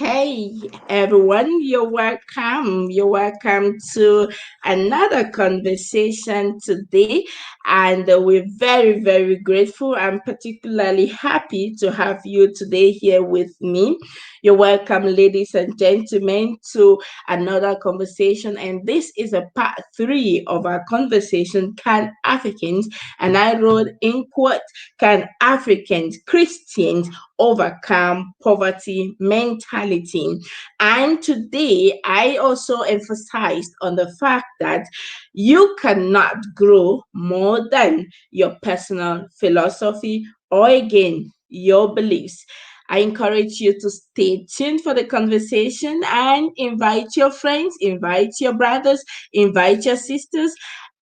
Hey everyone, you're welcome. You're welcome to another conversation today. And we're very, very grateful. I'm particularly happy to have you today here with me. You're welcome, ladies and gentlemen, to another conversation. And this is a part three of our conversation, Can Africans, and I wrote in quote, Can Africans, Christians, overcome poverty mentality. And today, I also emphasized on the fact that you cannot grow more than your personal philosophy or again, your beliefs. I encourage you to stay tuned for the conversation and invite your friends, invite your brothers, invite your sisters,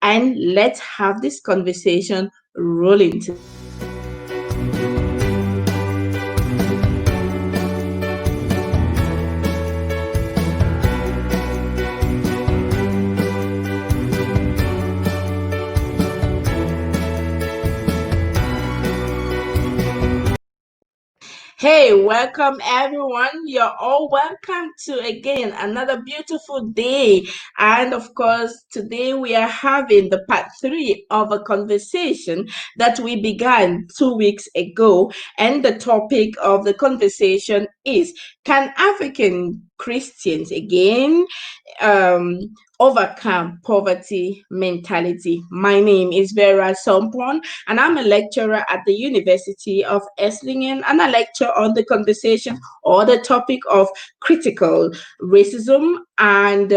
and let's have this conversation rolling today. Hey, welcome everyone. You're all welcome to again another beautiful day. And of course, today we are having the part three of a conversation that we began 2 weeks ago. And the topic of the conversation is, Can African Christians again um, overcome poverty mentality? My name is Vera Sompon, and I'm a lecturer at the University of Esslingen, and I lecture on the conversation or the topic of critical racism. And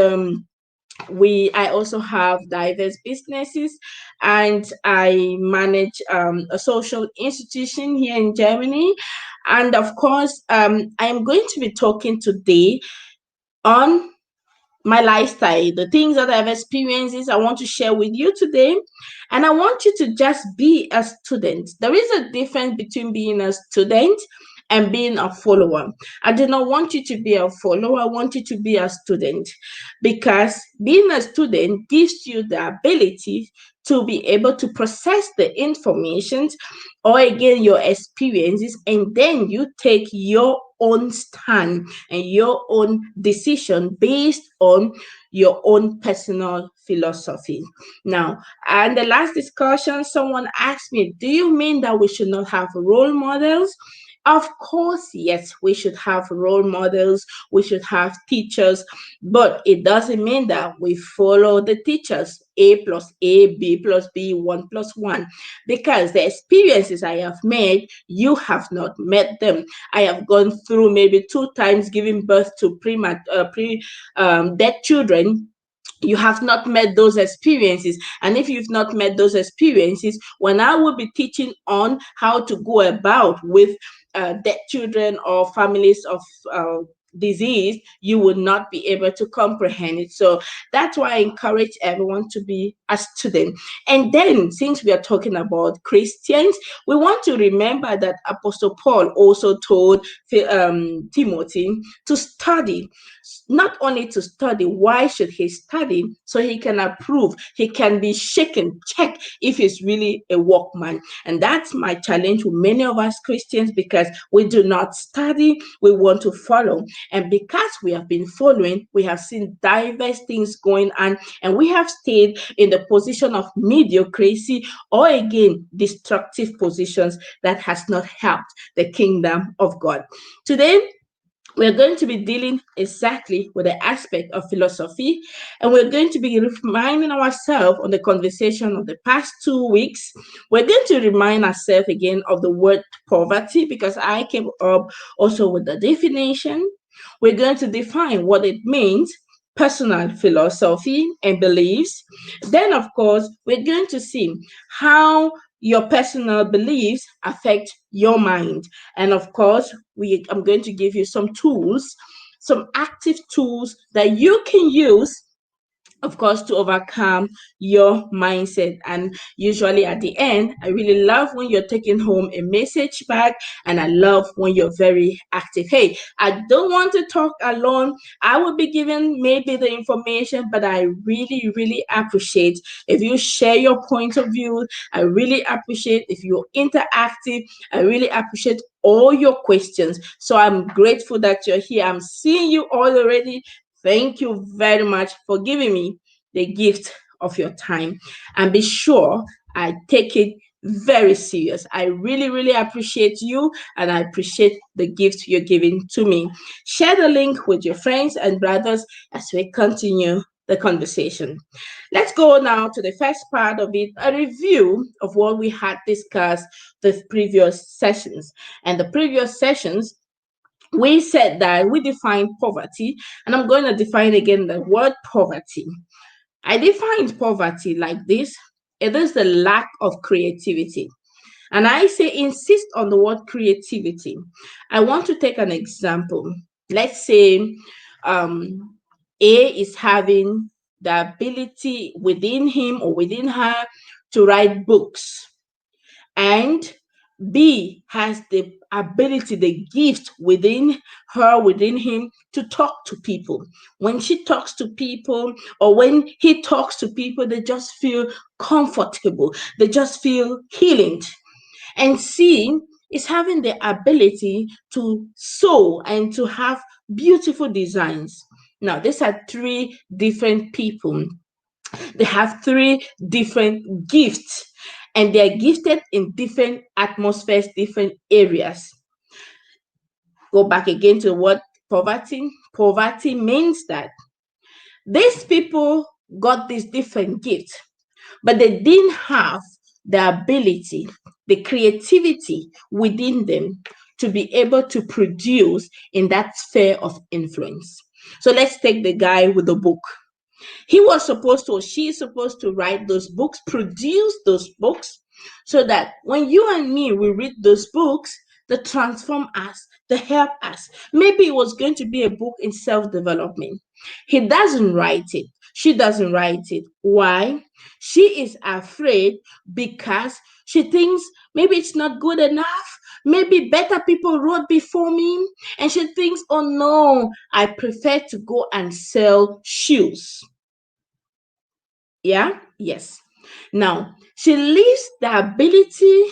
I also have diverse businesses, and I manage a social institution here in Germany. And of course, I'm going to be talking today on my lifestyle, the things that I've experienced, I want to share with you today. And I want you to just be a student. There is a difference between being a student and being a follower. I do not want you to be a follower. I want you to be a student, because being a student gives you the ability to be able to process the information or again your experiences, and then you take your own stand and your own decision based on your own personal philosophy. Now, and the last discussion, someone asked me, do you mean that we should not have role models? Of course, yes, we should have role models, we should have teachers, but it doesn't mean that we follow the teachers. A plus A, B plus B, 1 plus 1. Because the experiences I have made, you have not met them. I have gone through maybe 2 times giving birth to dead children. You have not met those experiences, and if you've not met those experiences, when I will be teaching on how to go about with dead children or families of disease, you will not be able to comprehend it. So that's why I encourage everyone to be a student. And then, since we are talking about Christians, we want to remember that Apostle Paul also told Timothy to study. Not only to study, why should he study? So he can approve, he can be shaken, check if he's really a workman. And that's my challenge with many of us Christians, because we do not study, we want to follow. And because we have been following, we have seen diverse things going on, and we have stayed in the position of mediocrity or again destructive positions that has not helped the kingdom of God. Today, we're going to be dealing exactly with the aspect of philosophy, and we're going to be reminding ourselves on the conversation of the past 2 weeks. We're going to remind ourselves again of the word poverty, because I came up also with the definition. We're going to define what it means, personal philosophy and beliefs. Then, of course, we're going to see how your personal beliefs affect your mind. And of course, I'm going to give you some tools, some active tools that you can use of course, to overcome your mindset. And usually at the end, I really love when you're taking home a message back, and I love when you're very active. Hey, I don't want to talk alone. I will be giving maybe the information, but I really, really appreciate if you share your point of view. I really appreciate if you're interactive. I really appreciate all your questions. So I'm grateful that you're here. I'm seeing you all already. Thank you very much for giving me the gift of your time. And be sure I take it very serious. I really, really appreciate you, and I appreciate the gift you're giving to me. Share the link with your friends and brothers as we continue the conversation. Let's go now to the first part of it, a review of what we had discussed the previous sessions. And the previous sessions, we said that we defined poverty, and I'm going to define again the word poverty. I defined poverty like this: it is the lack of creativity. And I say insist on the word creativity. I want to take an example. Let's say A is having the ability within him or within her to write books, and B has the ability, the gift within her, within him, to talk to people. When she talks to people, or when he talks to people, they just feel comfortable, they just feel healed. And C is having the ability to sew and to have beautiful designs. Now, these are three different people. They have three different gifts, and they're gifted in different atmospheres, different areas. Go back again to what poverty. Poverty means that these people got these different gifts, but they didn't have the ability, the creativity within them to be able to produce in that sphere of influence. So let's take the guy with the book. He was supposed to, or she is supposed to write those books, produce those books, so that when you and me we read those books, they transform us, they help us. Maybe it was going to be a book in self-development. He doesn't write it. She doesn't write it. Why? She is afraid because she thinks maybe it's not good enough. Maybe better people wrote before me. And she thinks, oh no, I prefer to go and sell shoes. Yeah, yes. Now, she leaves the ability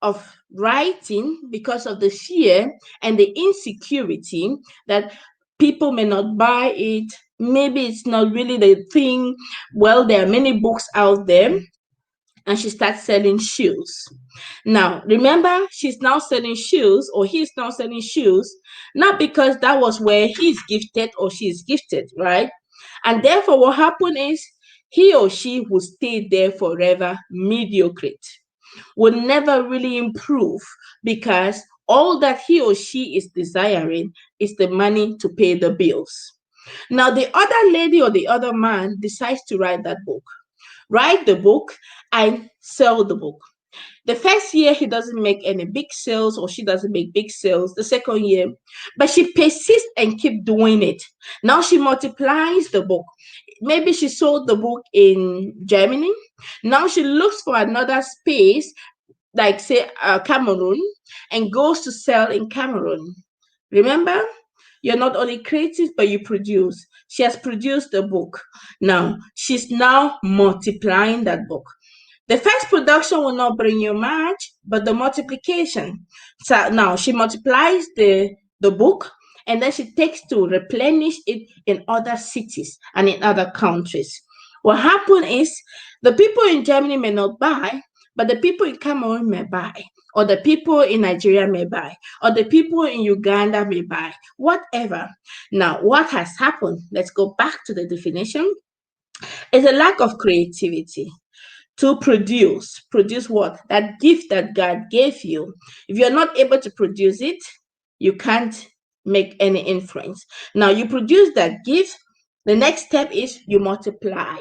of writing because of the fear and the insecurity that people may not buy it. Maybe it's not really the thing. Well, there are many books out there, and she starts selling shoes. Now, remember, she's now selling shoes, or he's now selling shoes, not because that was where he's gifted or she's gifted, right? And therefore, what happened is he or she will stay there forever mediocre, will never really improve, because all that he or she is desiring is the money to pay the bills. Now, the other lady or the other man decides to write that book, write the book, and sell the book. The first year, he doesn't make any big sales, or she doesn't make big sales. The second year, but she persists and keep doing it. Now she multiplies the book. Maybe she sold the book in Germany. Now she looks for another space, like say Cameroon, and goes to sell in Cameroon. Remember, you're not only creative, but you produce. She has produced a book. Now she's now multiplying that book. The first production will not bring you much, but the multiplication. So now she multiplies the book, and then she takes to replenish it in other cities and in other countries. What happened is the people in Germany may not buy, but the people in Cameroon may buy, or the people in Nigeria may buy, or the people in Uganda may buy, whatever. Now, what has happened? Let's go back to the definition. It's a lack of creativity to produce what? That gift that God gave you. If you're not able to produce it, you can't make any influence. Now you produce that gift, the next step is you multiply.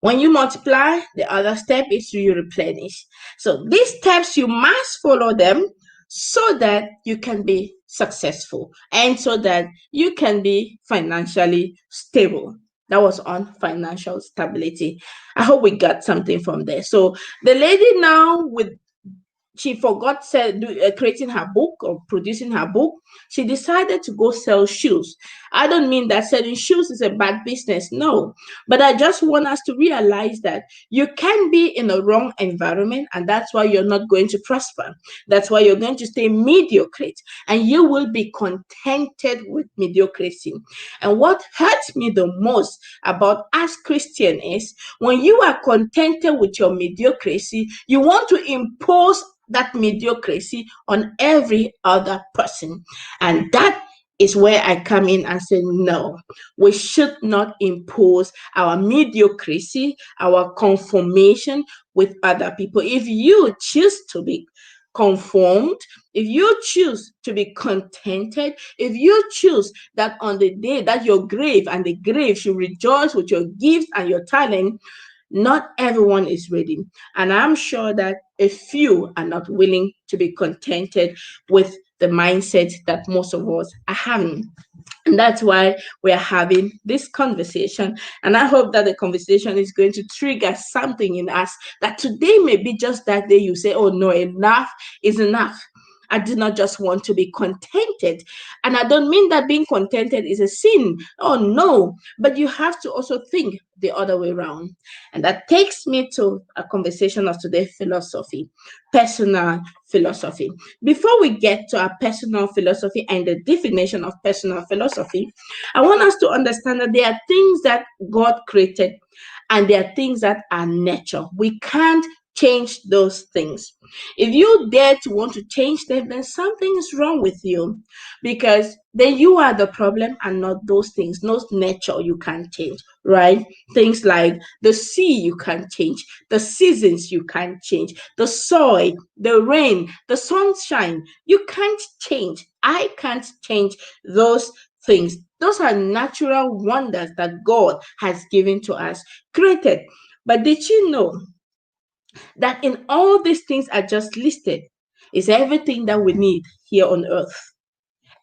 When you multiply, the other step is you replenish. So these steps, you must follow them so that you can be successful and so that you can be financially stable. That was on financial stability. I hope we got something from there. So the lady now with she forgot creating her book or producing her book. She decided to go sell shoes. I don't mean that selling shoes is a bad business, no, but I just want us to realize that you can be in a wrong environment, and that's why you're not going to prosper. That's why you're going to stay mediocre, and you will be contented with mediocrity. And what hurts me the most about us Christian is when you are contented with your mediocrity, you want to impose that mediocrity on every other person. And that is where I come in and say, no, we should not impose our mediocrity, our conformation with other people. If you choose to be conformed, if you choose to be contented, if you choose that on the day that your grave and the grave should rejoice with your gifts and your talent, not everyone is ready. And I'm sure that a few are not willing to be contented with the mindset that most of us are having. And that's why we're having this conversation. And I hope that the conversation is going to trigger something in us that today may be just that day you say, oh no, enough is enough. I do not just want to be contented. And I don't mean that being contented is a sin. Oh no. But you have to also think the other way around. And that takes me to a conversation of today, philosophy, personal philosophy. Before we get to our personal philosophy and the definition of personal philosophy, I want us to understand that there are things that God created and there are things that are nature. We can't change those things. If you dare to want to change them, then something is wrong with you, because then you are the problem and not those things. No nature you can't change, right? Things like the sea you can't change, the seasons you can't change, the soil, the rain, the sunshine, you can't change. I can't change those things. Those are natural wonders that God has given to us, created. But did you know that in all these things I just listed is everything that we need here on earth?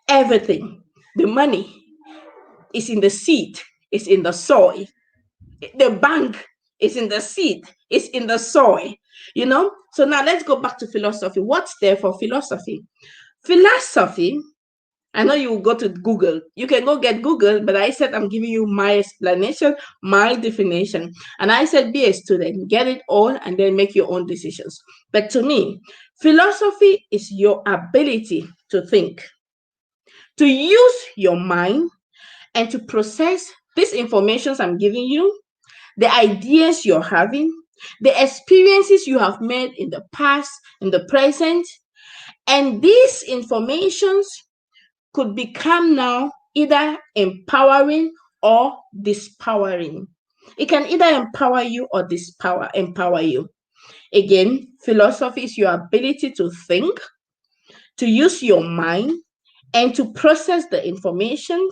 Everything. The money is in the seed, is in the soil. The bank is in the seed, is in the soil. So now let's go back to philosophy. What's there for philosophy? Philosophy, I know you will go to Google. You can go get Google, but I said I'm giving you my explanation, my definition. And I said be a student, get it all, and then make your own decisions. But to me, philosophy is your ability to think, to use your mind, and to process these informations I'm giving you, the ideas you're having, the experiences you have made in the past, in the present, and these informations could become now either empowering or dispowering. It can either empower you or empower you. Again, philosophy is your ability to think, to use your mind, and to process the information,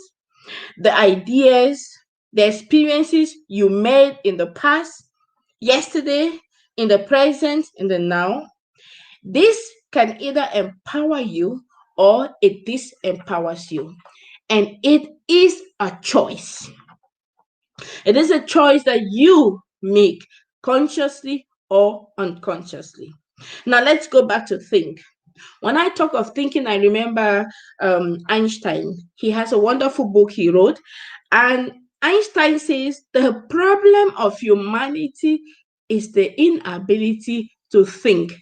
the ideas, the experiences you made in the past, yesterday, in the present, in the now. This can either empower you or it disempowers you. And it is a choice. It is a choice that you make consciously or unconsciously. Now let's go back to think. When I talk of thinking, I remember Einstein. He has a wonderful book he wrote, and Einstein says the problem of humanity is the inability to think.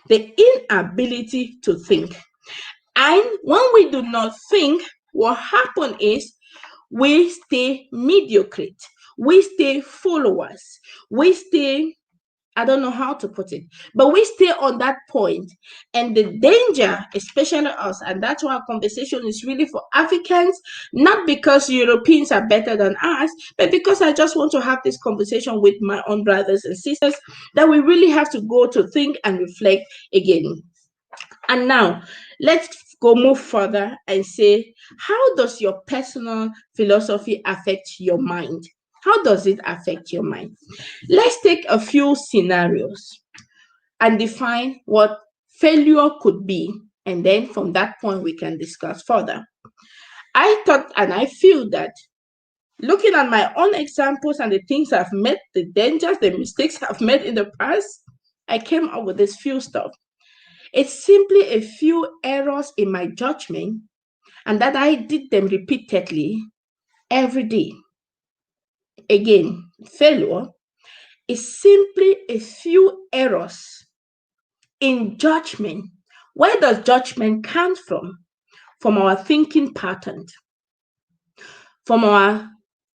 The inability to think. And when we do not think, what happens is we stay mediocre, we stay followers, we stay, I don't know how to put it, but we stay on that point. And the danger, especially us, and that's why our conversation is really for Africans, not because Europeans are better than us, but because I just want to have this conversation with my own brothers and sisters, that we really have to go to think and reflect again. And now let's go move further and say, how does your personal philosophy affect your mind? How does it affect your mind? Let's take a few scenarios and define what failure could be. And then from that point, we can discuss further. I thought and I feel that Looking at my own examples and the things I've met, the dangers, the mistakes I've made in the past, I came up with this few stuff. It's simply a few errors in my judgment, and that I did them repeatedly every day. Again, failure is simply a few errors in judgment. Where does judgment come from? From our thinking pattern, from our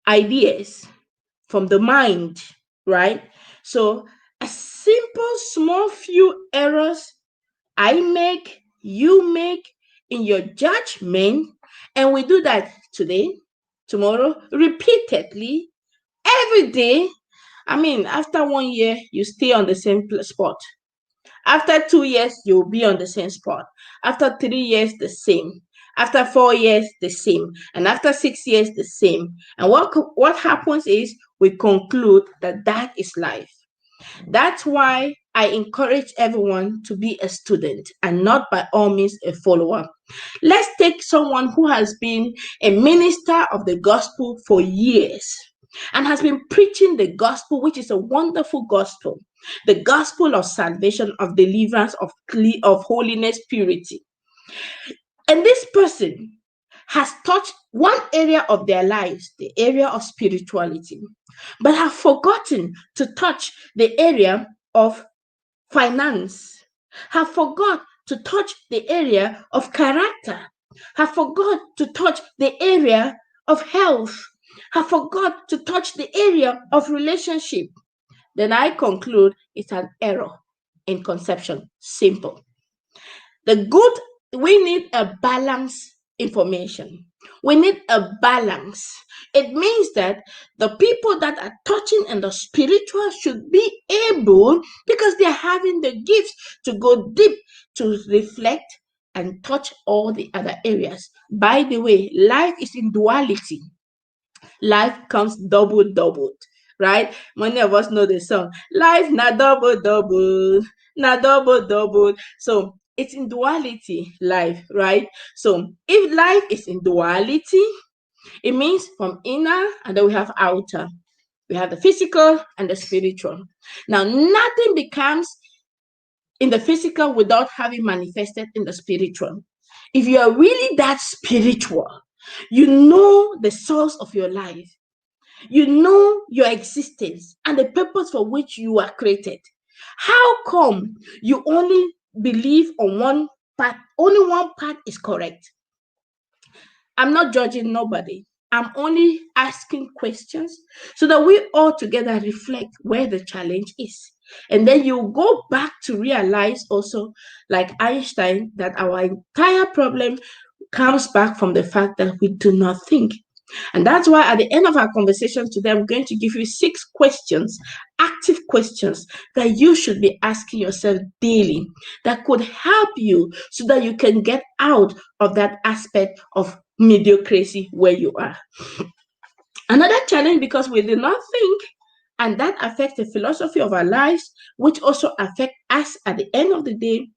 ideas, from the mind, right? So a simple, small few errors I make, you make in your judgment, and we do that today, tomorrow, repeatedly, every day. I mean, after 1 year, you stay on the same spot. After 2 years, you'll be on the same spot. After 3 years, the same. After 4 years, the same. And after 6 years, the same. And what happens is we conclude that that is life. That's why I encourage everyone to be a student and not by all means a follower. Let's take someone who has been a minister of the gospel for years and has been preaching the gospel, which is a wonderful gospel, the gospel of salvation, of deliverance, of holiness, purity. And this person has touched one area of their lives, the area of spirituality, but have forgotten to touch the area of finance, have forgot to touch the area of character, have forgot to touch the area of health, have forgot to touch the area of relationship, then I conclude it's an error in conception. Simple. The good, we need a balanced information. We need a balance. It means that the people that are touching in the spiritual should be able, because they're having the gifts, to go deep, to reflect and touch all the other areas. By the way, life is in duality. Life comes doubled, right? Many of us know the song, life na double, na double. So it's in duality, life, right? So if life is in duality, it means from inner and then we have outer. We have the physical and the spiritual. Now, nothing becomes in the physical without having manifested in the spiritual. If you are really that spiritual, you know the source of your life, you know your existence and the purpose for which you are created. How come you only believe on one path? Only one path is correct. I'm not judging nobody. I'm only asking questions so that we all together reflect where the challenge is. And then you go back to realize also, like Einstein, that our entire problem comes back from the fact that we do not think. And that's why at the end of our conversation today, I'm going to give you 6 questions, active questions that you should be asking yourself daily that could help you so that you can get out of that aspect of mediocrity where you are. Another challenge, because we did not think, and that affects the philosophy of our lives, which also affect us at the end of the day,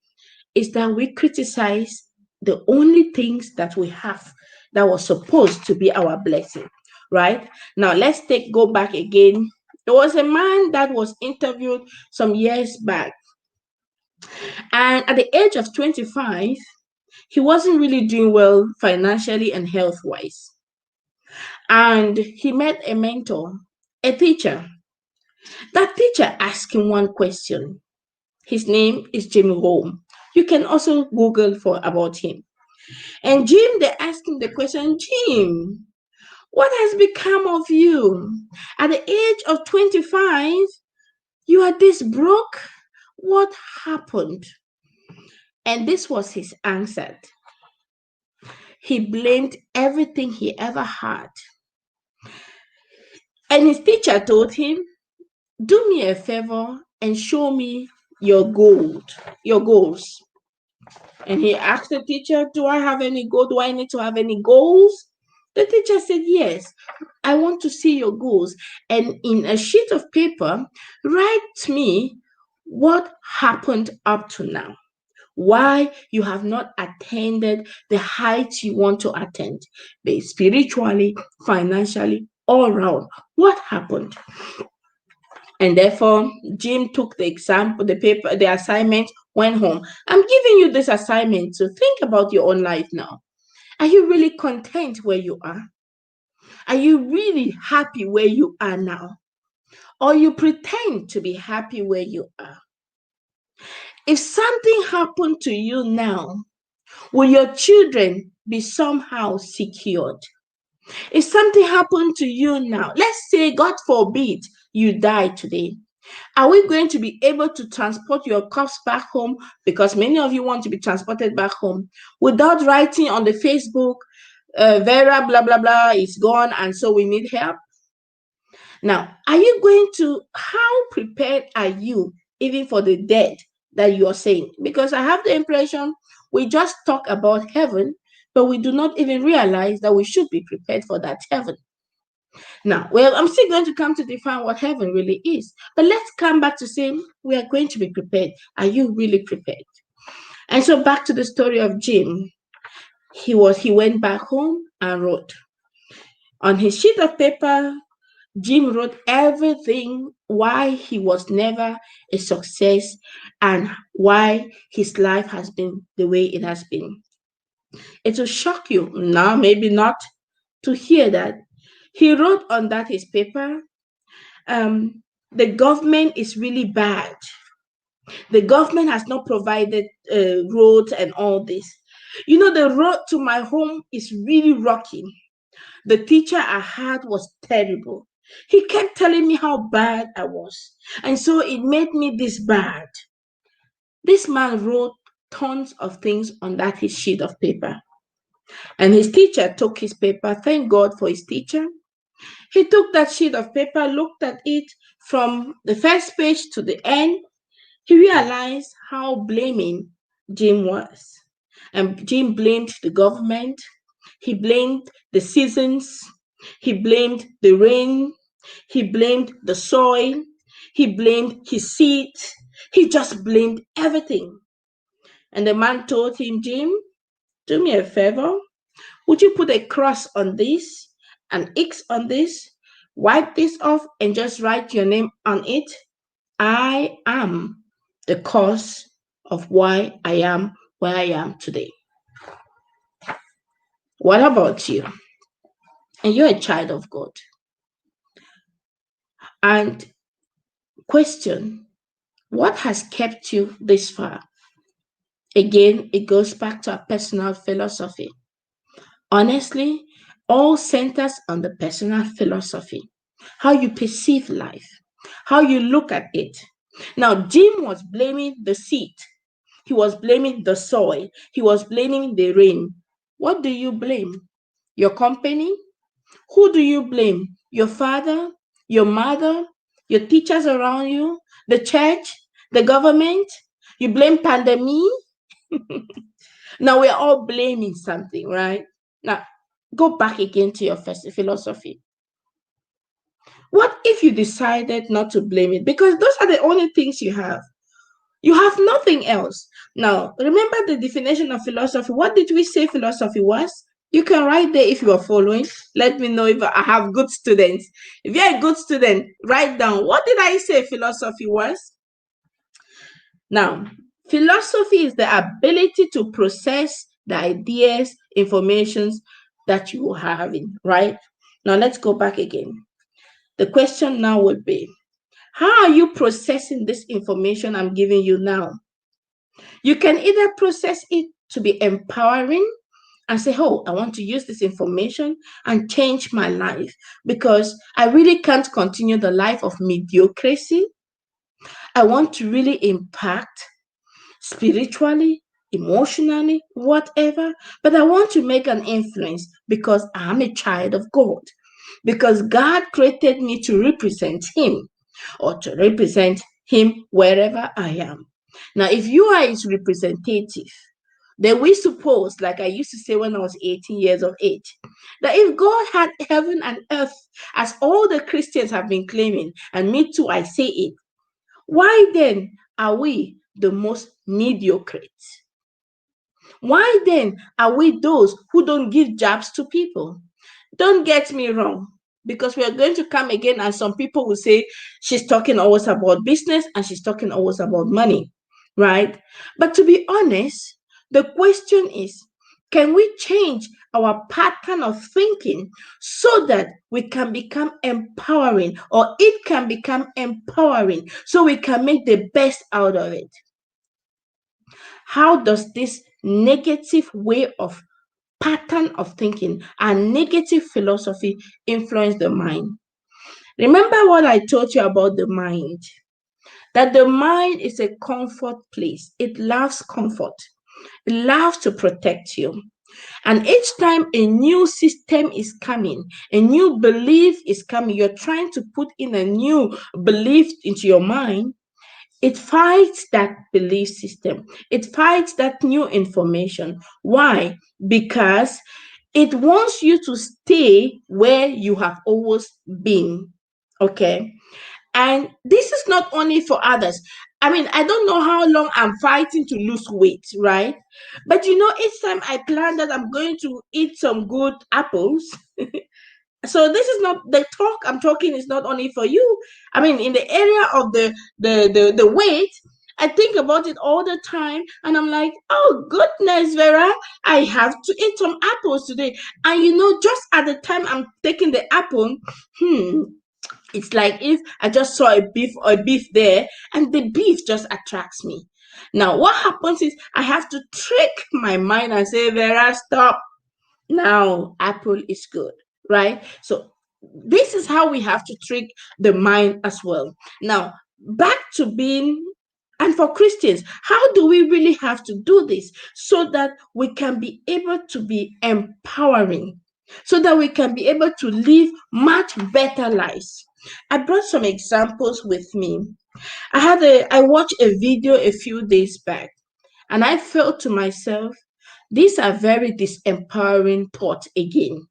is that we criticize the only things that we have that was supposed to be our blessing, right? Now let's go back again. There was a man that was interviewed some years back, and at the age of 25, he wasn't really doing well financially and health wise. And he met a mentor, a teacher. That teacher asked him one question. His name is Jim Rohn. You can also Google about him. And Jim, they asked him the question, Jim, what has become of you? At the age of 25, you are this broke. What happened? And this was his answer. He blamed everything he ever had. And his teacher told him, do me a favor and show me your goals. And he asked the teacher, do I have any goal? Do I need to have any goals? The teacher said, yes, I want to see your goals. And in a sheet of paper, write me what happened up to now. Why you have not attained the heights you want to attain, be it spiritually, financially, all round. What happened? And therefore, Jim took the example, the paper, the assignment, went home. I'm giving you this assignment to think about your own life now. Are you really content where you are? Are you really happy where you are now? Or you pretend to be happy where you are? If something happened to you now, will your children be somehow secured? If something happened to you now, let's say, God forbid, you die today, are we going to be able to transport your corpse back home? Because many of you want to be transported back home without writing on the Facebook, Vera, blah, blah, blah, is gone, and so we need help. Now, are you going to, how prepared are you even for the dead that you are saying? Because I have the impression we just talk about heaven, but we do not even realize that we should be prepared for that heaven. Now, well, I'm still going to come to define what heaven really is, but let's come back to saying we are going to be prepared. Are you really prepared? And so back to the story of Jim. He went back home and wrote. On his sheet of paper, Jim wrote everything why he was never a success and why his life has been the way it has been. It will shock you now, maybe not, to hear that he wrote on that his paper, the government is really bad. The government has not provided roads and all this. You know, the road to my home is really rocky. The teacher I had was terrible. He kept telling me how bad I was. And so it made me this bad. This man wrote tons of things on that his sheet of paper. And his teacher took his paper. Thank God for his teacher. He took that sheet of paper, looked at it from the first page to the end. He realized how blaming Jim was. And Jim blamed the government. He blamed the seasons. He blamed the rain. He blamed the soil. He blamed his seed. He just blamed everything. And the man told him, Jim, do me a favor. Would you put a cross on this, an X on this, wipe this off, and just write your name on it? I am the cause of why I am where I am today. What about you? And you're a child of God. And question, what has kept you this far? Again, it goes back to our personal philosophy. Honestly, all centers on the personal philosophy, how you perceive life, how you look at it. Now, Jim was blaming the seed. He was blaming the soil. He was blaming the rain. What do you blame? Your company? Who do you blame? Your father? Your mother? Your teachers around you? The church? The government? You blame pandemic? Now we're all blaming something, right? Now, go back again to your first philosophy. What if you decided not to blame it? Because those are the only things you have. You have nothing else. Now, remember the definition of philosophy. What did we say philosophy was? You can write there if you are following. Let me know if I have good students. If you're a good student, write down. What did I say philosophy was? Now, philosophy is the ability to process the ideas, informations that you are having, right? Now, let's go back again. The question now would be, how are you processing this information I'm giving you now? You can either process it to be empowering and say, oh, I want to use this information and change my life because I really can't continue the life of mediocrity. I want to really impact spiritually, emotionally, whatever, but I want to make an influence because I'm a child of God, because God created me to represent Him or to represent Him wherever I am. Now, if you are His representative, then we suppose, like I used to say when I was 18 years of age, that if God had heaven and earth, as all the Christians have been claiming, and me too, I say it, why then are we the most mediocre? Why then are we those who don't give jobs to people? Don't get me wrong. because we are going to come again, and some people will say she's talking always about business and she's talking always about money, right? But to be honest, the question is, can we change our pattern of thinking so that we can become empowering, or it can become empowering, so we can make the best out of it? How does this negative way of pattern of thinking and negative philosophy influence the mind? Remember what I told you about the mind, that the mind is a comfort place. It loves comfort. It loves to protect you. And each time a new system is coming, a new belief is coming, you're trying to put in a new belief into your mind, it fights that belief system. It fights that new information. Why? Because it wants you to stay where you have always been. Okay. And this is not only for others. I mean, I don't know how long I'm fighting to lose weight, right? But each time I plan that I'm going to eat some good apples, so this is not the talk I'm talking is not only for you. I mean, in the area of the weight, I think about it all the time, and I'm like, oh goodness, Vera, I have to eat some apples today. And just at the time I'm taking the apple, it's like if I just saw a beef there, and the beef just attracts me. Now what happens is I have to trick my mind and say, Vera, stop. Now apple is good, right? So this is how we have to trick the mind as well. Now back to being, and for Christians, how do we really have to do this so that we can be able to be empowering, so that we can be able to live much better lives? I brought some examples with me. I watched a video a few days back, and I felt to myself, these are very disempowering thoughts again.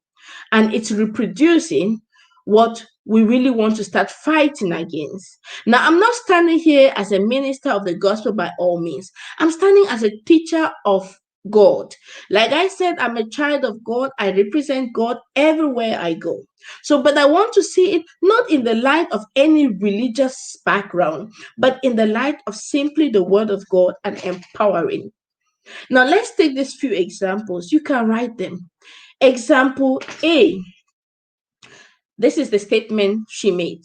And it's reproducing what we really want to start fighting against. Now, I'm not standing here as a minister of the gospel by all means. I'm standing as a teacher of God. Like I said, I'm a child of God. I represent God everywhere I go. So, but I want to see it not in the light of any religious background, but in the light of simply the word of God and empowering. Now, let's take these few examples. You can write them. Example A. This is the statement she made.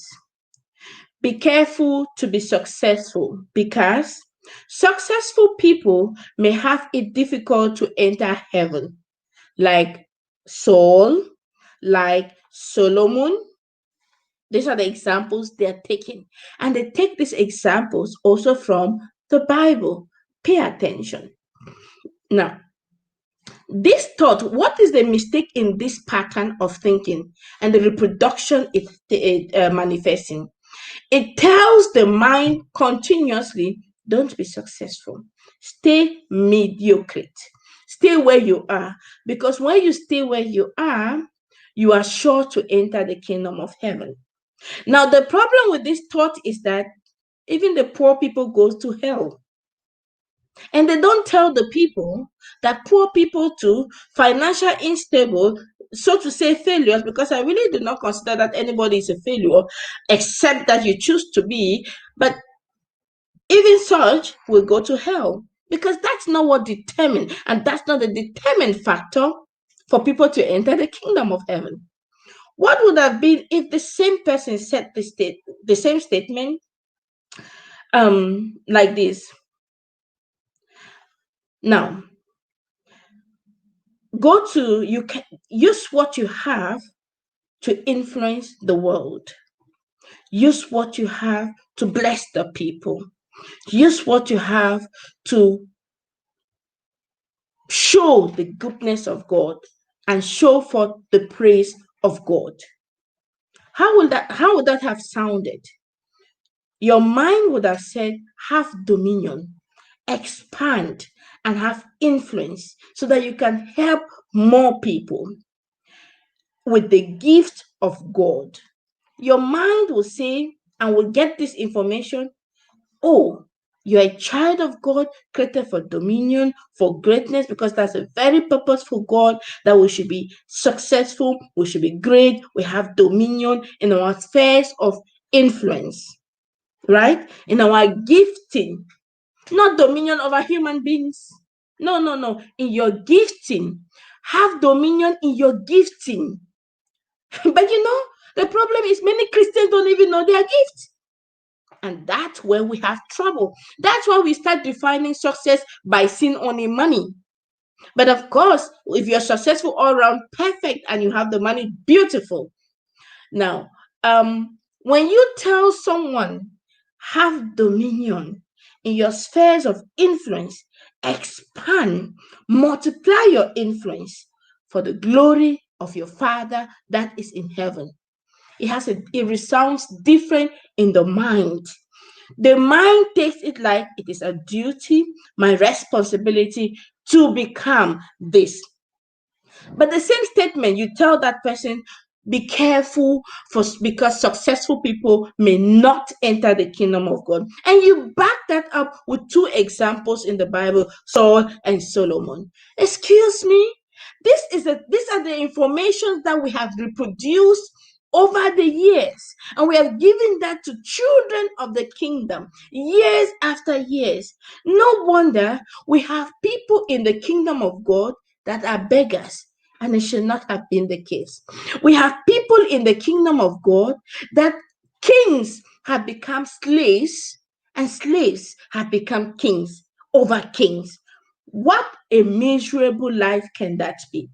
Be careful to be successful, because successful people may have it difficult to enter heaven, like Saul, like Solomon. These are the examples they're taking. And they take these examples also from the Bible. Pay attention. Now, this thought, what is the mistake in this pattern of thinking and the reproduction it manifesting? It tells the mind continuously, don't be successful. Stay mediocre. Stay where you are. Because when you stay where you are sure to enter the kingdom of heaven. Now, the problem with this thought is that even the poor people go to hell. And they don't tell the people that poor people too, financial unstable, so to say failures, because I really do not consider that anybody is a failure except that you choose to be. But even such will go to hell, because that's not what determined, and that's not the determined factor for people to enter the kingdom of heaven. What would have been if the same person said the same statement like this? Now, you can use what you have to influence the world. Use what you have to bless the people. Use what you have to show the goodness of God and show forth the praise of God. How would that have sounded? Your mind would have said, have dominion, expand, and have influence so that you can help more people with the gift of God. Your mind will say and will get this information, oh, You're a child of God, created for dominion, for greatness, because that's a very purposeful God, that we should be successful, we should be great, we have dominion in our spheres of influence, right? In our gifting, not dominion over human beings. No, no, no. In your gifting, have dominion in your gifting. But the problem is many Christians don't even know their gifts. And that's where we have trouble. That's why we start defining success by seeing only money. But of course, if you're successful all around, perfect, and you have the money, beautiful. Now, when you tell someone, have dominion in your spheres of influence, expand, multiply your influence for the glory of your Father that is in heaven. It resounds different in the mind. The mind takes it like it is a duty, my responsibility to become this. But the same statement, you tell that person, be careful because successful people may not enter the kingdom of God. And you back that up with two examples in the Bible, Saul and Solomon. Excuse me? These are the information that we have reproduced over the years, and we have given that to children of the kingdom years after years. No wonder we have people in the kingdom of God that are beggars, and it should not have been the case. We have people in the kingdom of God that kings have become slaves, and slaves have become kings over kings. What a miserable life can that be?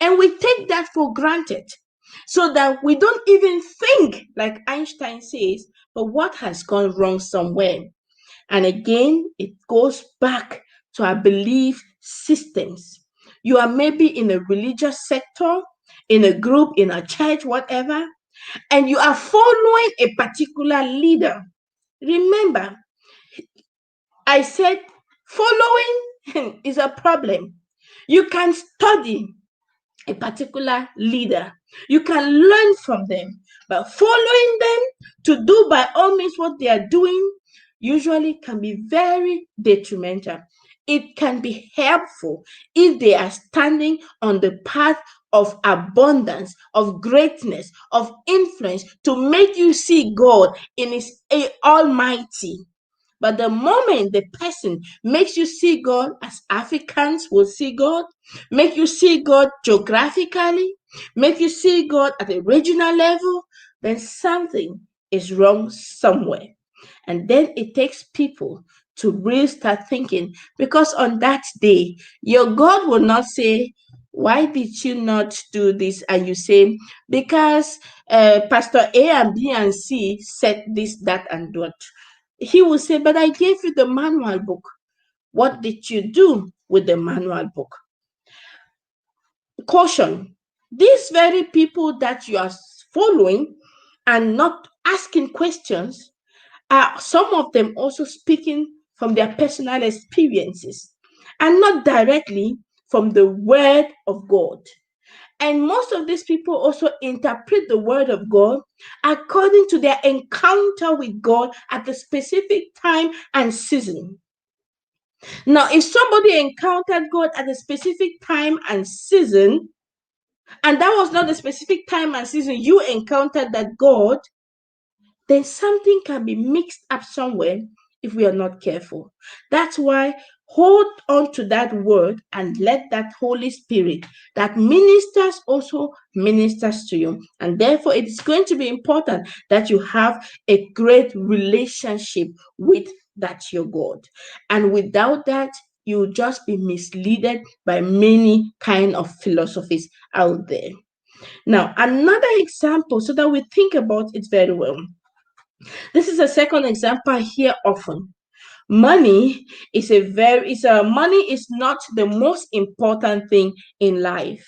And we take that for granted, so that we don't even think, like Einstein says, but what has gone wrong somewhere? And again, it goes back to our belief systems. You are maybe in a religious sector, in a group, in a church, whatever, and you are following a particular leader. Remember, I said following is a problem. You can study a particular leader, you can learn from them, but following them to do by all means what they are doing usually can be very detrimental. It can be helpful if they are standing on the path of abundance, of greatness, of influence, to make you see God in His almighty. But the moment the person makes you see God as Africans will see God, make you see God geographically, make you see God at a regional level, then something is wrong somewhere. And then it takes people to really start thinking, because on that day, your God will not say, why did you not do this? And you say, because Pastor A and B and C said this, that, and that. He will say, but I gave you the manual book. What did you do with the manual book? Caution. These very people that you are following and not asking questions are some of them also speaking from their personal experiences and not directly from the word of God. And most of these people also interpret the word of God according to their encounter with God at a specific time and season. Now, if somebody encountered God at a specific time and season, and that was not the specific time and season you encountered that God, then something can be mixed up somewhere if we are not careful. That's why hold on to that word and let that Holy Spirit that ministers also ministers to you. And therefore, it is going to be important that you have a great relationship with that your God. And without that, you will just be misled by many kind of philosophies out there. Now, another example, so that we think about it very well. This is a second example I hear often. Money money is not the most important thing in life.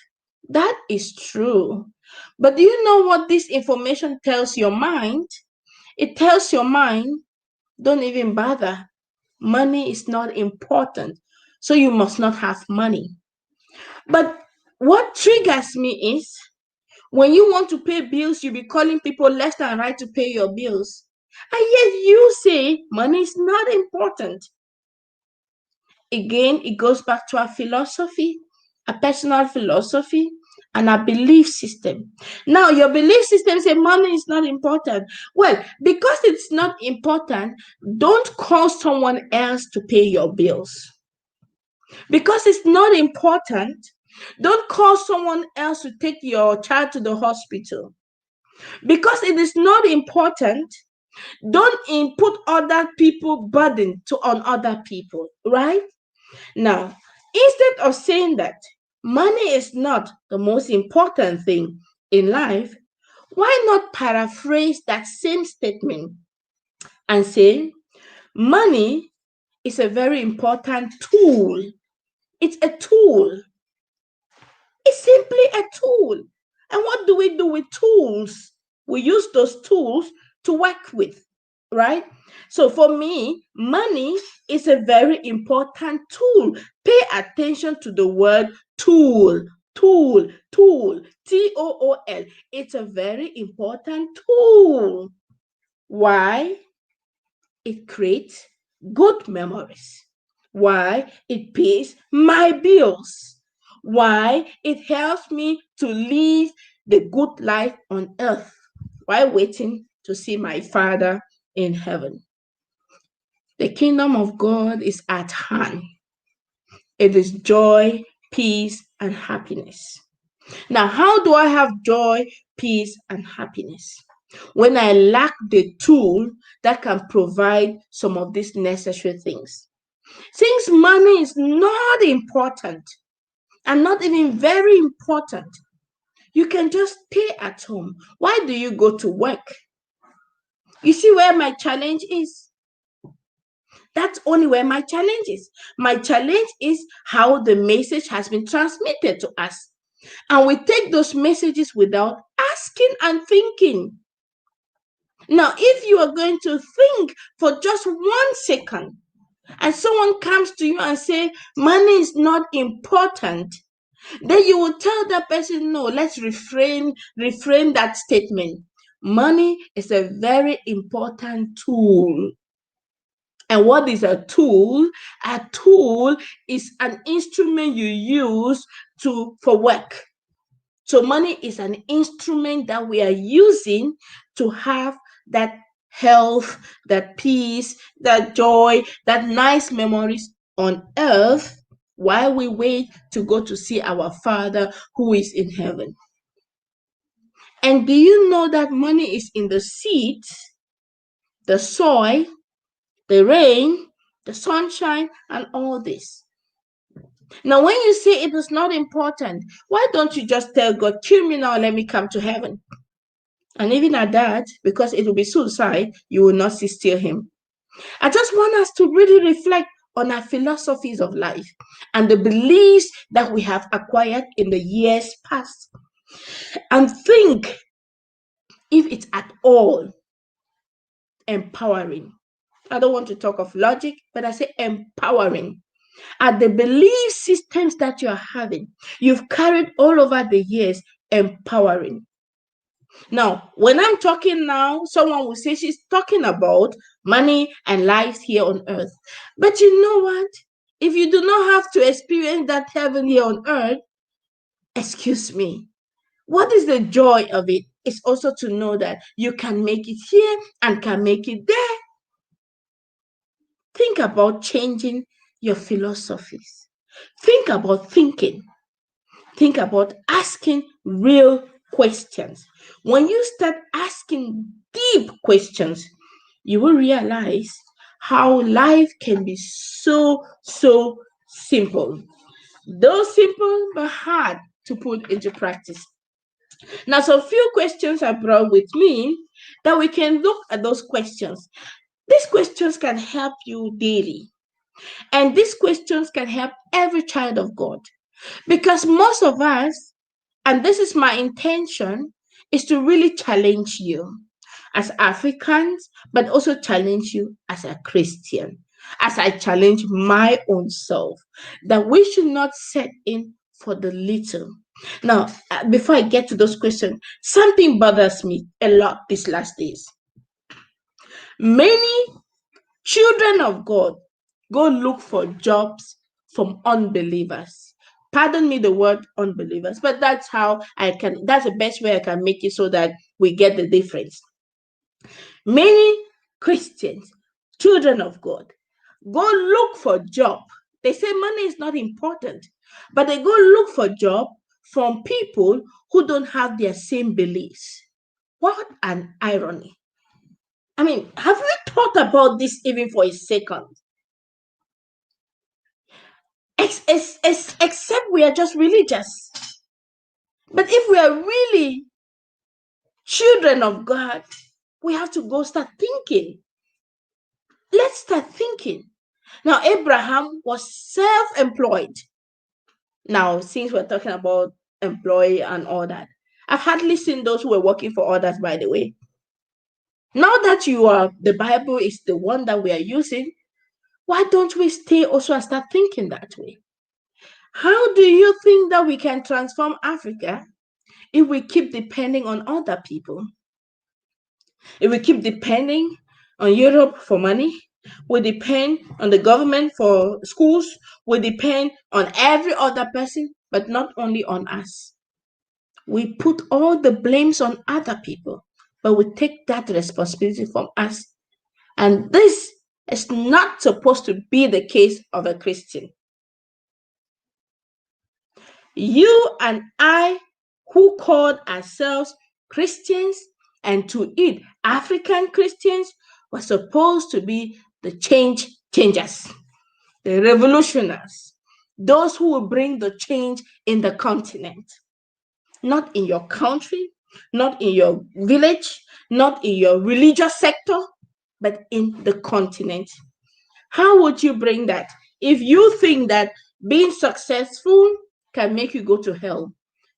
That is true. But do you know what this information tells your mind? It tells your mind, don't even bother. Money is not important. So you must not have money. But what triggers me is when you want to pay bills, you be calling people left and right to pay your bills. And yet you say money is not important. Again, it goes back to our philosophy, a personal philosophy, and our belief system. Now, your belief system say money is not important. Well, because it's not important, don't call someone else to pay your bills. Because it's not important, don't call someone else to take your child to the hospital. Because it is not important, don't input other people burden on other people, right? Now, instead of saying that money is not the most important thing in life, why not paraphrase that same statement and say money is a very important tool? It's a tool. It's simply a tool. And what do we do with tools? We use those tools to work with, right? So for me, money is a very important tool. Pay attention to the word tool. Tool, tool, Tool. It's a very important tool. Why? It creates good memories. Why? It pays my bills. Why? It helps me to live the good life on earth while waiting to see my Father in heaven. The kingdom of God is at hand. It is joy, peace, and happiness. Now, how do I have joy, peace, and happiness? When I lack the tool that can provide some of these necessary things. Since money is not important and not even very important, you can just stay at home. Why do you go to work? You see where my challenge is? That's only where my challenge is. My challenge is how the message has been transmitted to us. And we take those messages without asking and thinking. Now, if you are going to think for just 1 second, and someone comes to you and say money is not important, then you will tell that person, no, let's reframe that statement. Money is a very important tool. And what is a tool? A tool is an instrument you use for work. So money is an instrument that we are using to have that health, that peace, that joy, that nice memories on earth while we wait to go to see our Father who is in heaven. And do you know that money is in the seed, the soil, the rain, the sunshine, and all this? Now, when you say it is not important, why don't you just tell God, kill me now, let me come to heaven? And even at that, because it will be suicide, you will not steal him. I just want us to really reflect on our philosophies of life and the beliefs that we have acquired in the years past. And think if it's at all empowering. I don't want to talk of logic, but I say empowering. Are the belief systems that you're having, you've carried all over the years, empowering? Now, when I'm talking now, someone will say she's talking about money and life here on earth. But you know what? If you do not have to experience that heaven here on earth, excuse me, what is the joy of it? It's also to know that you can make it here and can make it there. Think about changing your philosophies. Think about thinking. Think about asking real questions. When you start asking deep questions, you will realize how life can be so simple. Though simple, but hard to put into practice. Now, some few questions I brought with me that we can look at those questions. These questions can help you daily. And these questions can help every child of God. Because most of us, and this is my intention, is to really challenge you as Africans, but also challenge you as a Christian, as I challenge my own self, that we should not set in for the little. Now, before I get to those questions, something bothers me a lot these last days. Many children of God go look for jobs from unbelievers. Pardon me the word unbelievers, but that's the best way I can make it so that we get the difference. Many Christians, children of God, go look for job. They say money is not important, but they go look for job from people who don't have their same beliefs. What an irony. I mean, have you thought about this even for a second? Except we are just religious. But if we are really children of God, we have to go start thinking. Let's start thinking. Now, Abraham was self-employed. Now, since we're talking about employee and all that, I've hardly seen those who were working for others, by the way. Now that the Bible is the one that we are using, why don't we stay also and start thinking that way? How do you think that we can transform Africa if we keep depending on other people? If we keep depending on Europe for money, we depend on the government for schools, we depend on every other person, but not only on us. We put all the blames on other people, but we take that responsibility from us. And this is not supposed to be the case of a Christian. You and I, who called ourselves Christians, and to it, African Christians, were supposed to be the changers, the revolutionaries, those who will bring the change in the continent. Not in your country, not in your village, not in your religious sector, but in the continent. How would you bring that? If you think that being successful can make you go to hell,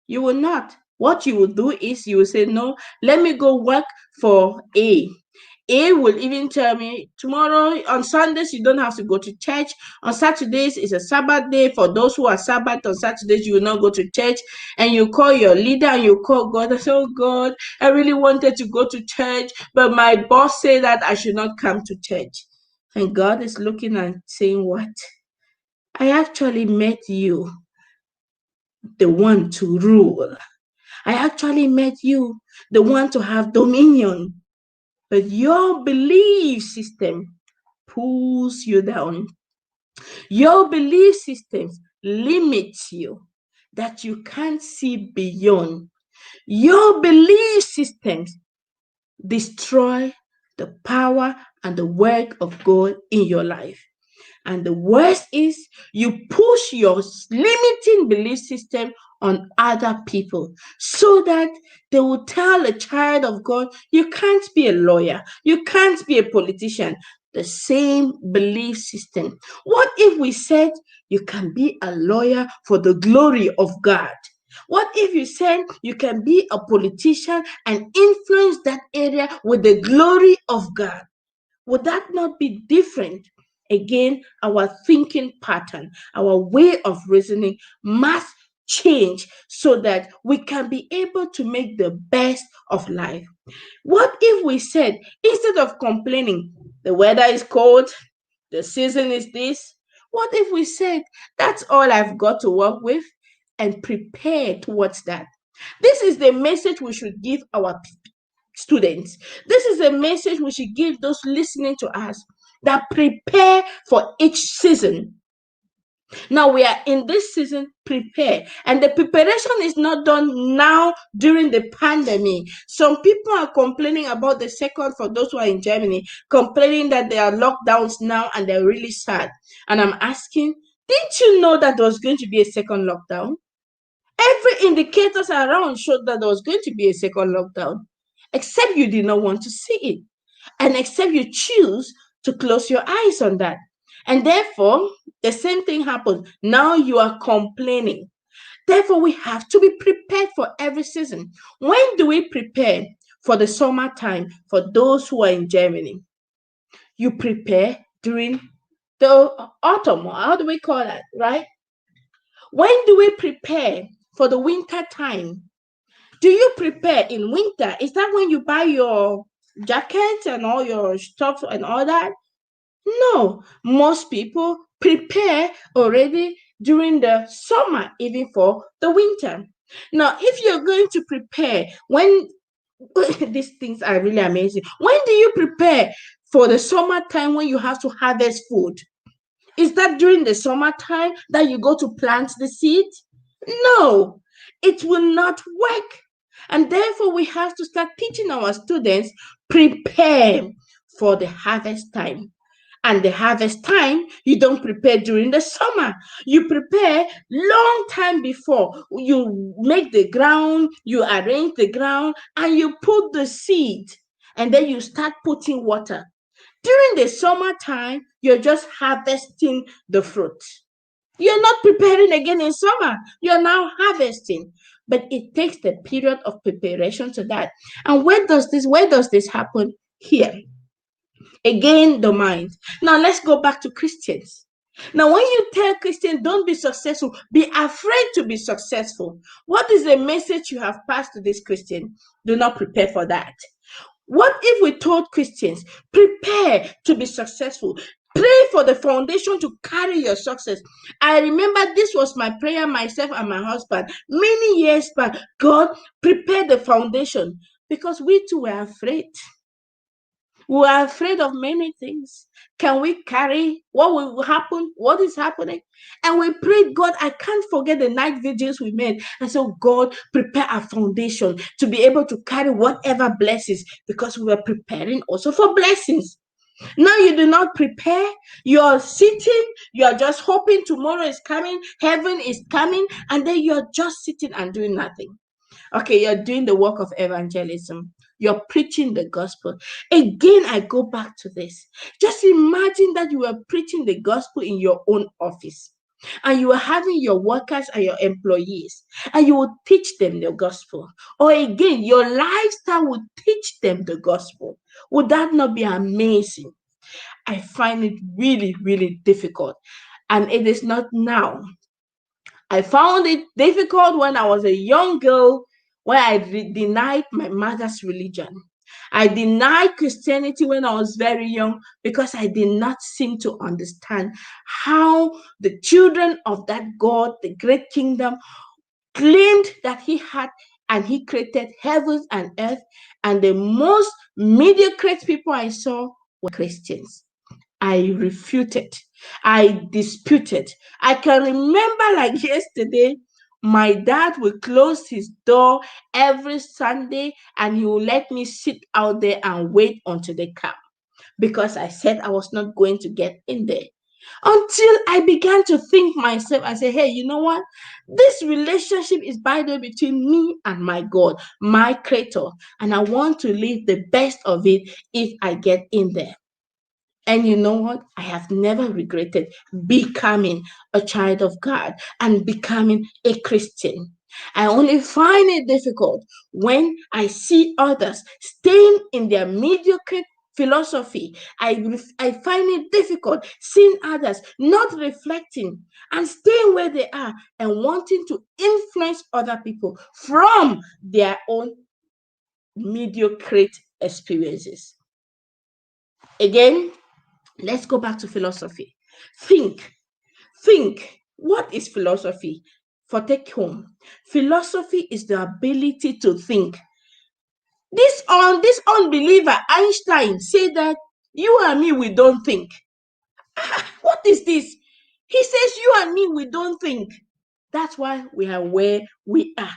you will not. What you will do is you will say, no, let me go work for A. A will even tell me, tomorrow on Sundays, you don't have to go to church. On Saturdays, it's a Sabbath day. For those who are Sabbath on Saturdays, you will not go to church. And you call your leader and you call God and say, oh God, I really wanted to go to church, but my boss said that I should not come to church. And God is looking and saying, what? I actually made you the one to rule. I actually made you the one to have dominion. But your belief system pulls you down. Your belief system limits you that you can't see beyond. Your belief systems destroy the power and the work of God in your life. And the worst is you push your limiting belief system on other people so that they will tell a child of God, you can't be a lawyer, you can't be a politician. The same belief system. What if we said you can be a lawyer for the glory of God? What if you said you can be a politician and influence that area with the glory of God? Would that not be different? Again, our thinking pattern, our way of reasoning must change so that we can be able to make the best of life. What if we said, instead of complaining, the weather is cold, the season is this, what if we said, that's all I've got to work with, and prepare towards that? This is the message we should give our students. This is a message we should give those listening to us, that prepare for each season. Now we are in this season, prepare. And the preparation is not done now during the pandemic. Some people are complaining about the second, for those who are in Germany, complaining that there are lockdowns now and they're really sad. And I'm asking, didn't you know that there was going to be a second lockdown? Every indicators around showed that there was going to be a second lockdown, except you did not want to see it. And except you choose to close your eyes on that. And therefore, the same thing happens. Now you are complaining. Therefore, we have to be prepared for every season. When do we prepare? For the summertime, for those who are in Germany. You prepare during the autumn, how do we call that, right? When do we prepare? For the winter time. Do you prepare in winter? Is that when you buy your jackets and all your stuff and all that? No, most people prepare already during the summer, even for the winter. Now, if you're going to prepare when these things are really amazing. When do you prepare for the summertime when you have to harvest food? Is that during the summertime that you go to plant the seed? No, it will not work. And therefore, we have to start teaching our students prepare for the harvest time. And the harvest time, you don't prepare during the summer. You prepare long time before. You make the ground, you arrange the ground, and you put the seed. And then you start putting water. During the summertime, you're just harvesting the fruit. You're not preparing again in summer. You're now harvesting. But it takes the period of preparation to that. And where does this happen? Here. Again, the mind. Now let's go back to Christians. Now, when you tell Christians, don't be successful, be afraid to be successful. What is the message you have passed to this Christian? Do not prepare for that. What if we told Christians, prepare to be successful? Pray for the foundation to carry your success. I remember this was my prayer, myself and my husband, many years back. God, prepare the foundation because we too were afraid. We are afraid of many things. Can we carry what will happen? What is happening? And we prayed, God, I can't forget the night vigils we made. And so, God, prepare a foundation to be able to carry whatever blessings because we were preparing also for blessings. Now you do not prepare. You're sitting, you're just hoping tomorrow is coming, heaven is coming, and then you're just sitting and doing nothing. Okay, you're doing the work of evangelism. You're preaching the gospel. Again, I go back to this. Just imagine that you are preaching the gospel in your own office and you are having your workers and your employees and you will teach them the gospel. Or again, your lifestyle will teach them the gospel. Would that not be amazing? I find it really, really difficult. And it is not now. I found it difficult when I was a young girl, where I denied my mother's religion. I denied Christianity when I was very young because I did not seem to understand how the children of that God, the great kingdom, claimed that he had and he created heavens and earth. And the most mediocre people I saw were Christians. I refuted, I disputed. I can remember like yesterday, my dad would close his door every Sunday and he will let me sit out there and wait until they come because I said I was not going to get in there. Until I began to think myself and say, hey, you know what? This relationship is by the way between me and my God, my creator. And I want to live the best of it if I get in there. And you know what? I have never regretted becoming a child of God and becoming a Christian. I only find it difficult when I see others staying in their mediocre philosophy. I find it difficult seeing others not reflecting and staying where they are and wanting to influence other people from their own mediocre experiences. Again, let's go back to philosophy. Think, think. What is philosophy? For take home, philosophy is the ability to think. This unbeliever Einstein said that you and me we don't think. What is this? He says you and me we don't think. That's why we are where we are.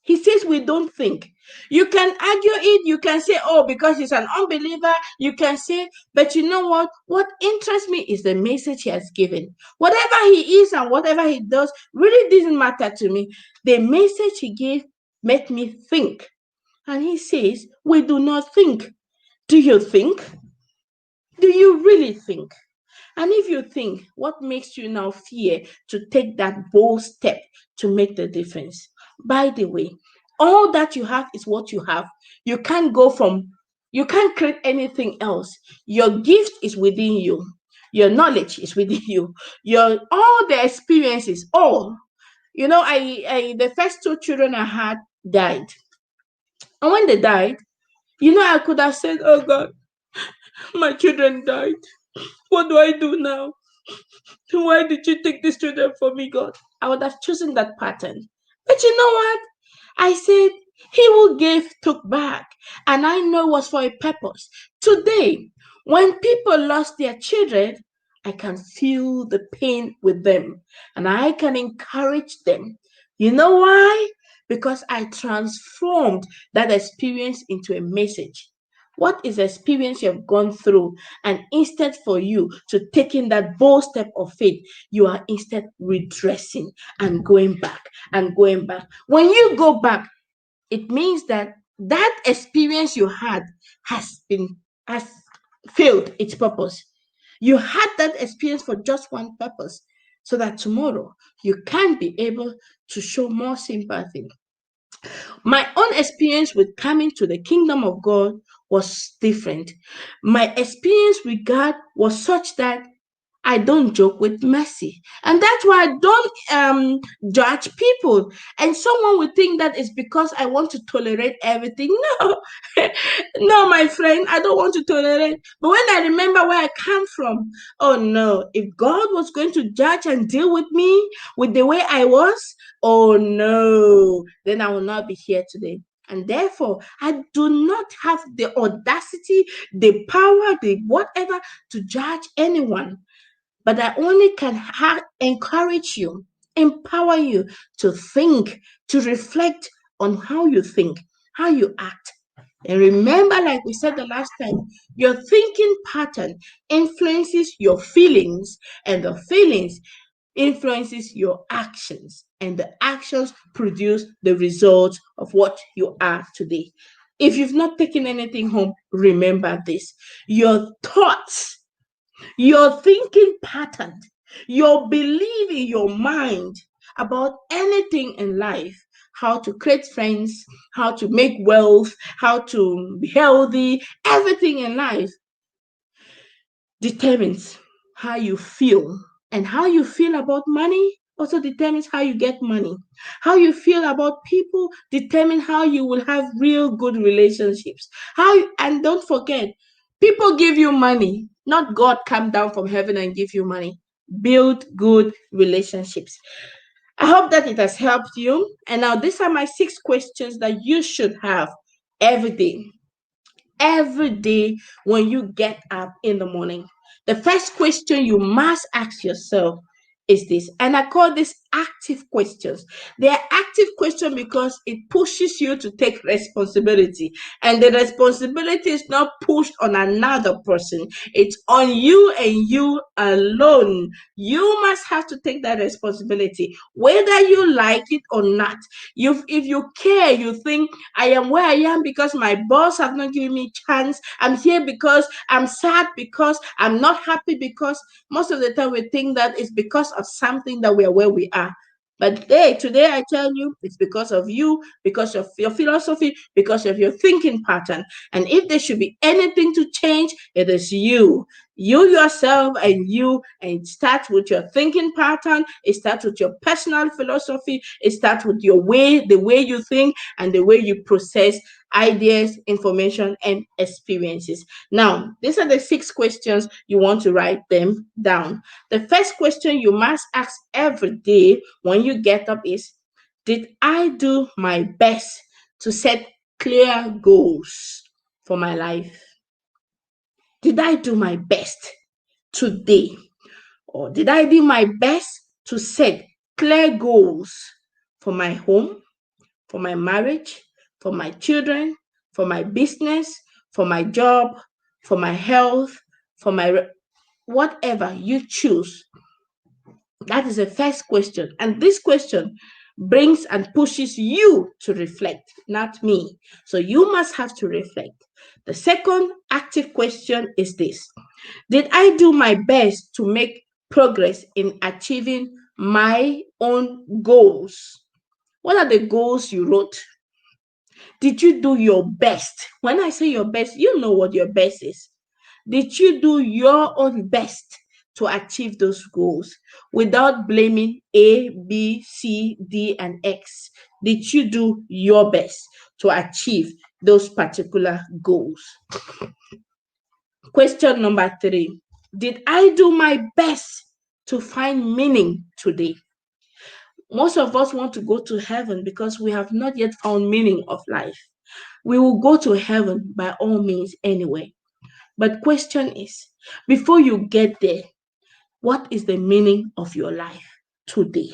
He says we don't think. You can argue it. You can say, oh, because he's an unbeliever. You can say, but you know what? What interests me is the message he has given. Whatever he is and whatever he does really doesn't matter to me. The message he gave made me think. And he says, we do not think. Do you think? Do you really think? And if you think, what makes you now fear to take that bold step to make the difference? By the way, all that you have is what you have. You can't go from, you can't create anything else. Your gift is within you. Your knowledge is within you. Your all the experiences, all. You know, I the first two children I had died. And when they died, I could have said, oh God, my children died. What do I do now? Why did you take these children from me, God? I would have chosen that pattern. But you know what? I said, He who gave took back, and I know it was for a purpose. Today, when people lost their children, I can feel the pain with them and I can encourage them. You know why? Because I transformed that experience into a message. What is the experience you have gone through? And instead for you to taking that bold step of faith, you are instead redressing and going back and going back. When you go back, it means that that experience you had has failed its purpose. You had that experience for just one purpose, so that tomorrow you can be able to show more sympathy. My own experience with coming to the kingdom of God was different. My experience with God was such that I don't joke with mercy. And that's why I don't judge people. And someone would think that it's because I want to tolerate everything. No, no, my friend, I don't want to tolerate. But when I remember where I come from, oh no, if God was going to judge and deal with me with the way I was, oh no, then I will not be here today. And therefore, I do not have the audacity, the power, the whatever to judge anyone, but I only can encourage you, empower you to think, to reflect on how you think, how you act. And remember, like we said the last time, your thinking pattern influences your feelings, and the feelings influences your actions, and the actions produce the results of what you are today. If you've not taken anything home, remember this: your thoughts, your thinking pattern, your belief in your mind about anything in life, how to create friends, how to make wealth, how to be healthy, everything in life determines how you feel. And how you feel about money also determines how you get money. How you feel about people determine how you will have real good relationships. And don't forget, people give you money, not God come down from heaven and give you money. Build good relationships. I hope that it has helped you. And now these are my 6 questions that you should have every day. Every day when you get up in the morning, the first question you must ask yourself is this, and I call this active questions. They are active questions because it pushes you to take responsibility, and the responsibility is not pushed on another person, it's on you and you alone. You must have to take that responsibility, whether you like it or not. If you care, you think, I am where I am because my boss have not given me chance. I'm here because I'm sad, because I'm not happy, because most of the time we think that it's because of something that we are where we are. But today I tell you, it's because of you, because of your philosophy, because of your thinking pattern. And if there should be anything to change, it is you yourself, and it starts with your thinking pattern, it starts with your personal philosophy, it starts with the way you think and the way you process ideas, information, and experiences. Now, these are the 6 questions you want to write them down. The first question you must ask every day when you get up is, did I do my best to set clear goals for my life? Did I do my best today? Or did I do my best to set clear goals for my home, for my marriage, for my children, for my business, for my job, for my health, for my whatever you choose? That is the first question. And this question brings and pushes you to reflect, not me. So you must have to reflect. The second active question is this: did I do my best to make progress in achieving my own goals? What are the goals you wrote? Did you do your best? When I say your best, you know what your best is. Did you do your own best to achieve those goals without blaming A, B, C, D, and X? Did you do your best to achieve those particular goals. Question number 3. Did I do my best to find meaning today? Most of us want to go to heaven because we have not yet found meaning of life. We will go to heaven by all means anyway. But question is, before you get there, what is the meaning of your life today?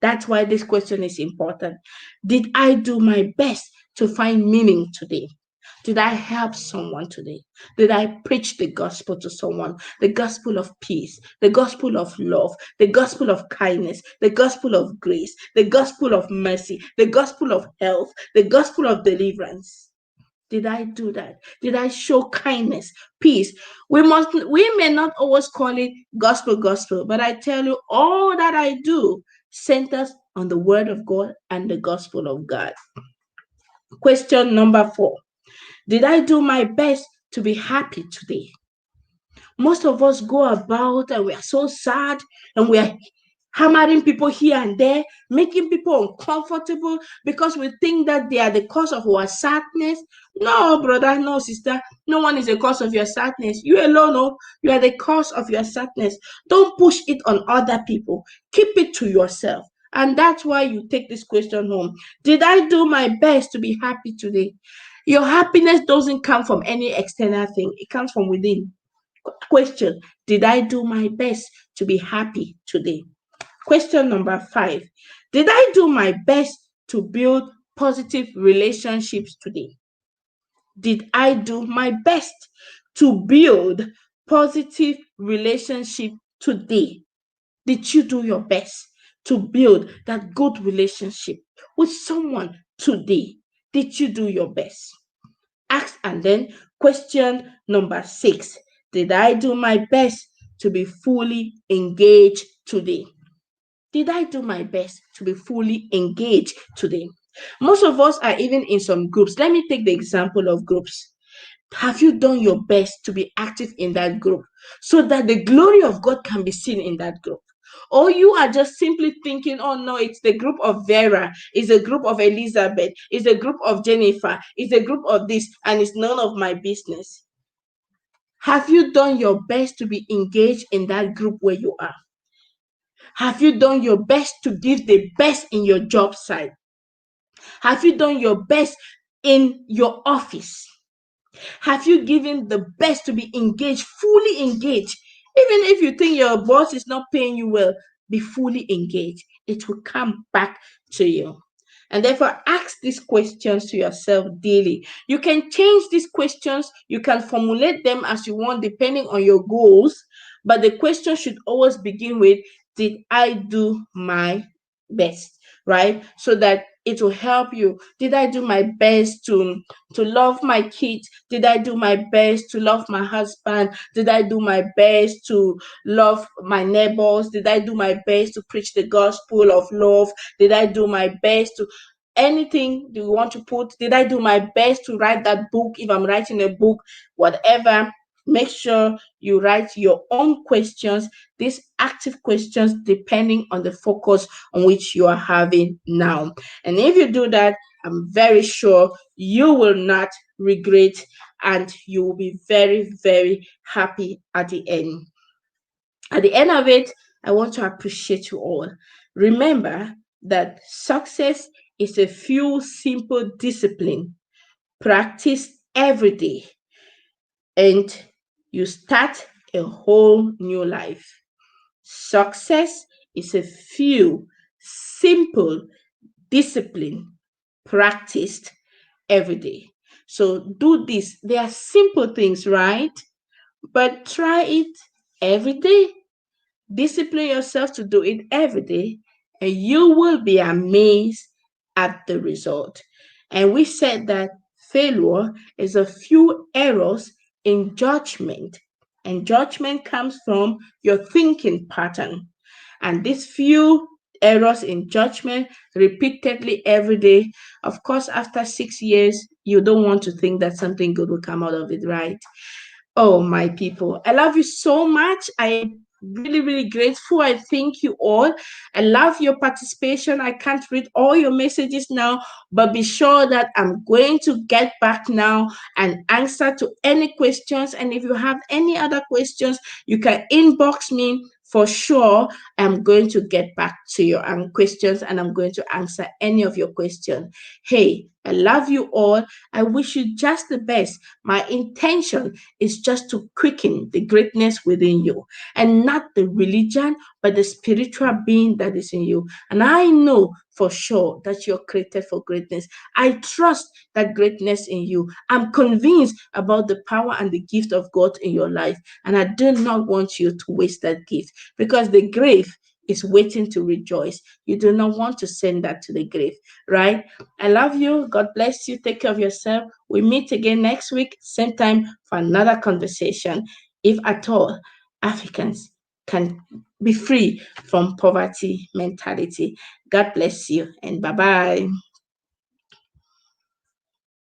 That's why this question is important. Did I do my best to find meaning today? Did I help someone today? Did I preach the gospel to someone? The gospel of peace, the gospel of love, the gospel of kindness, the gospel of grace, the gospel of mercy, the gospel of health, the gospel of deliverance. Did I do that? Did I show kindness, peace? We may not always call it gospel, but I tell you, all that I do centers on the word of God and the gospel of God. Question number 4. Did I do my best to be happy today? Most of us go about and we are so sad and we are hammering people here and there, making people uncomfortable because we think that they are the cause of our sadness. No, brother, no, sister, no one is the cause of your sadness. You alone, no, you are the cause of your sadness. Don't push it on other people. Keep it to yourself. And that's why you take this question home. Did I do my best to be happy today? Your happiness doesn't come from any external thing. It comes from within. Question, did I do my best to be happy today? Question number 5. Did I do my best to build positive relationships today? Did I do my best to build positive relationship today? Did you do your best to build that good relationship with someone today? Did you do your best? Ask. And then question number 6. Did I do my best to be fully engaged today? Did I do my best to be fully engaged today? Most of us are even in some groups. Let me take the example of groups. Have you done your best to be active in that group so that the glory of God can be seen in that group? Or you are just simply thinking, oh no, it's the group of Vera, it's a group of Elizabeth, it's a group of Jennifer, it's a group of this, and it's none of my business. Have you done your best to be engaged in that group where you are? Have you done your best to give the best in your job site? Have you done your best in your office? Have you given the best to be engaged, fully engaged? Even if you think your boss is not paying you well, be fully engaged. It will come back to you. And therefore, ask these questions to yourself daily. You can change these questions, you can formulate them as you want, depending on your goals. But the question should always begin with, did I do my best? Right? So that it will help you. Did I do my best to love my kids? Did I do my best to love my husband? Did I do my best to love my neighbors? Did I do my best to preach the gospel of love? Did I do my best to anything you want to put? Did I do my best to write that book? If I'm writing a book, whatever, make sure you write your own questions, these active questions, depending on the focus on which you are having now. And if you do that, I'm very sure you will not regret and you will be very, very happy at the end. At the end of it, I want to appreciate you all. Remember that success is a few simple discipline practiced every day, and you start a whole new life. Success is a few simple discipline practiced every day. So do this. They are simple things, right? But try it every day. Discipline yourself to do it every day, and you will be amazed at the result. And we said that failure is a few errors in judgment, and judgment comes from your thinking pattern. And these few errors in judgment repeatedly every day, of course, after 6 years, you don't want to think that something good will come out of it, right? Oh, my people, I love you so much. I really, really grateful. I thank you all. I love your participation. I can't read all your messages now, but be sure that I'm going to get back now and answer to any questions. And if you have any other questions, you can inbox me for sure. I'm going to get back to your questions and I'm going to answer any of your questions. Hey, I love you all. I wish you just the best. My intention is just to quicken the greatness within you, and not the religion, but the spiritual being that is in you. And I know for sure that you're created for greatness. I trust that greatness in you. I'm convinced about the power and the gift of God in your life. And I do not want you to waste that gift, because the grave is waiting to rejoice. You do not want to send that to the grave, right? I love you. God bless you. Take care of yourself. We meet again next week, same time, for another conversation. If at all Africans can be free from poverty mentality. God bless you and bye bye.